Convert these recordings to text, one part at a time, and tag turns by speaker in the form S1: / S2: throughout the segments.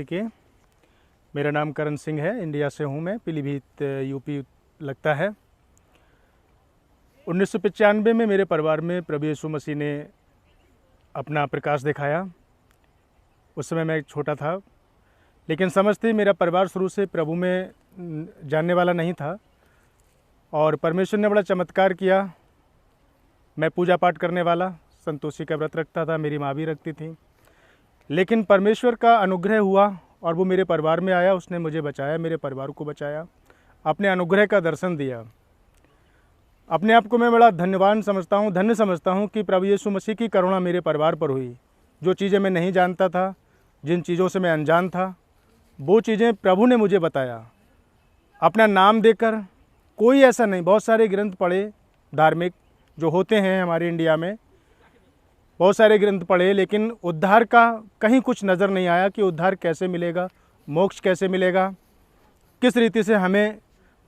S1: के। मेरा नाम करण सिंह है, इंडिया से हूँ मैं, पीलीभीत यूपी लगता है। 1995 में मेरे परिवार में प्रभु यीशु मसीह ने अपना प्रकाश दिखाया। उस समय मैं छोटा था, लेकिन समझते मेरा परिवार शुरू से प्रभु में जानने वाला नहीं था और परमेश्वर ने बड़ा चमत्कार किया। मैं पूजा पाठ करने वाला, संतोषी का व्रत रखता था, मेरी माँ भी रखती थी, लेकिन परमेश्वर का अनुग्रह हुआ और वो मेरे परिवार में आया। उसने मुझे बचाया, मेरे परिवार को बचाया, अपने अनुग्रह का दर्शन दिया। अपने आप को मैं बड़ा धन्यवान समझता हूँ, धन्य समझता हूँ कि प्रभु यीशु मसीह की करुणा मेरे परिवार पर हुई। जो चीज़ें मैं नहीं जानता था, जिन चीज़ों से मैं अनजान था, वो चीज़ें प्रभु ने मुझे बताया अपना नाम देकर। कोई ऐसा नहीं, बहुत सारे ग्रंथ पढ़े धार्मिक जो होते हैं हमारे इंडिया में, बहुत सारे ग्रंथ पढ़े, लेकिन उद्धार का कहीं कुछ नज़र नहीं आया कि उद्धार कैसे मिलेगा, मोक्ष कैसे मिलेगा, किस रीति से हमें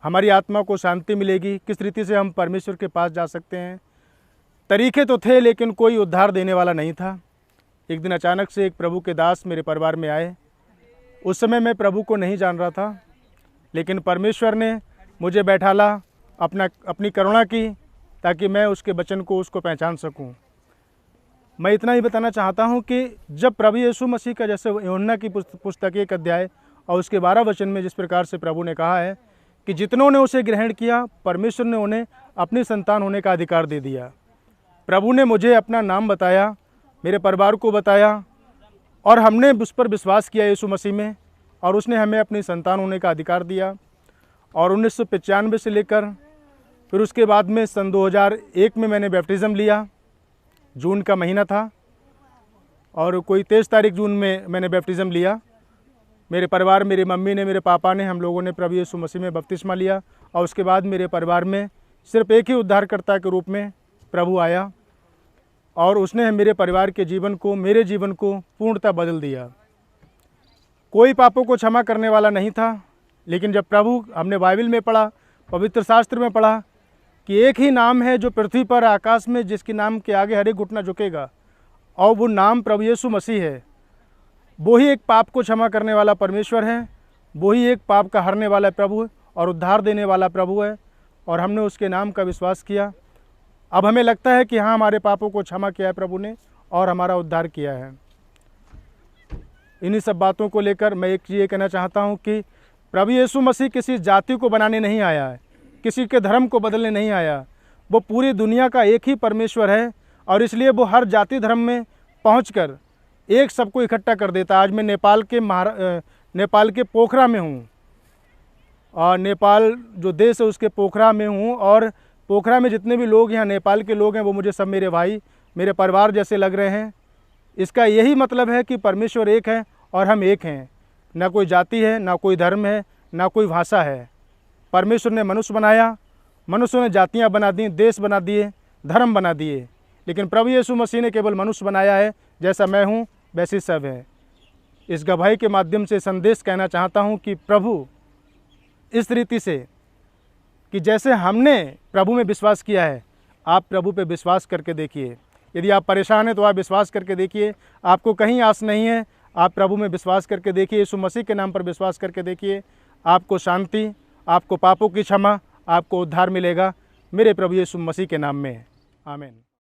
S1: हमारी आत्मा को शांति मिलेगी, किस रीति से हम परमेश्वर के पास जा सकते हैं। तरीके तो थे, लेकिन कोई उद्धार देने वाला नहीं था। एक दिन अचानक से एक प्रभु के दास मेरे परिवार में आए। उस समय मैं प्रभु को नहीं जान रहा था, लेकिन परमेश्वर ने मुझे बैठाला, अपनी करुणा की, ताकि मैं उसके वचन को, उसको पहचान सकूं। मैं इतना ही बताना चाहता हूं कि जब प्रभु यीशु मसीह का, जैसे यूहन्ना की पुस्तक 1 अध्याय और उसके 12 वचन में जिस प्रकार से प्रभु ने कहा है कि जितनों ने उसे ग्रहण किया, परमेश्वर ने उन्हें अपनी संतान होने का अधिकार दे दिया। प्रभु ने मुझे अपना नाम बताया, मेरे परिवार को बताया, और हमने उस पर विश्वास किया यीशु मसीह में, और उसने हमें अपनी संतान होने का अधिकार दिया। और 1995 से लेकर फिर उसके बाद में सन 2001 में मैंने बैप्टिज़्म लिया। जून का महीना था और कोई 23 तारीख जून में मैंने बैप्टिज़्म लिया। मेरे परिवार, मेरी मम्मी ने, मेरे पापा ने, हम लोगों ने प्रभु यीशु मसीह में बपतिस्मा लिया। और उसके बाद मेरे परिवार में सिर्फ एक ही उद्धारकर्ता के रूप में प्रभु आया और उसने मेरे परिवार के जीवन को, मेरे जीवन को पूर्णतः बदल दिया। कोई पापों को क्षमा करने वाला नहीं था, लेकिन जब प्रभु, हमने बाइबल में पढ़ा, पवित्र शास्त्र में पढ़ा कि एक ही नाम है जो पृथ्वी पर, आकाश में, जिसके नाम के आगे हर एक घुटना झुकेगा, और वो नाम प्रभु यीशु मसीह है। वो ही एक पाप को क्षमा करने वाला परमेश्वर है, वो ही एक पाप का हरने वाला प्रभु और उद्धार देने वाला प्रभु है। और हमने उसके नाम का विश्वास किया। अब हमें लगता है कि हाँ, हमारे पापों को क्षमा किया है प्रभु ने और हमारा उद्धार किया है। इन्हीं सब बातों को लेकर मैं एक चीज़ ये कहना चाहता हूँ कि प्रभु यीशु मसीह किसी जाति को बनाने नहीं आया है, किसी के धर्म को बदलने नहीं आया। वो पूरी दुनिया का एक ही परमेश्वर है और इसलिए वो हर जाति धर्म में पहुंचकर एक सबको इकट्ठा कर देता। आज मैं नेपाल के पोखरा में हूँ, और नेपाल जो देश है उसके पोखरा में हूँ, और पोखरा में जितने भी लोग यहाँ नेपाल के लोग हैं, वो मुझे सब मेरे भाई, मेरे परिवार जैसे लग रहे हैं। इसका यही मतलब है कि परमेश्वर एक है और हम एक हैं। ना कोई जाति है, ना कोई धर्म है, ना कोई भाषा है। परमेश्वर ने मनुष्य बनाया, मनुष्य ने जातियाँ बना दी, देश बना दिए, धर्म बना दिए, लेकिन प्रभु यीशु मसीह ने केवल मनुष्य बनाया है। जैसा मैं हूँ वैसे सब है। इस गवाही के माध्यम से संदेश कहना चाहता हूँ कि प्रभु इस रीति से, कि जैसे हमने प्रभु में विश्वास किया है, आप प्रभु पे विश्वास करके देखिए। यदि आप परेशान हैं तो आप विश्वास करके देखिए। आपको कहीं आस नहीं है, आप प्रभु में विश्वास करके देखिए, यीशु मसीह के नाम पर विश्वास करके देखिए। आपको शांति, आपको पापों की क्षमा, आपको उद्धार मिलेगा मेरे प्रभु यीशु मसीह के नाम में। आमीन।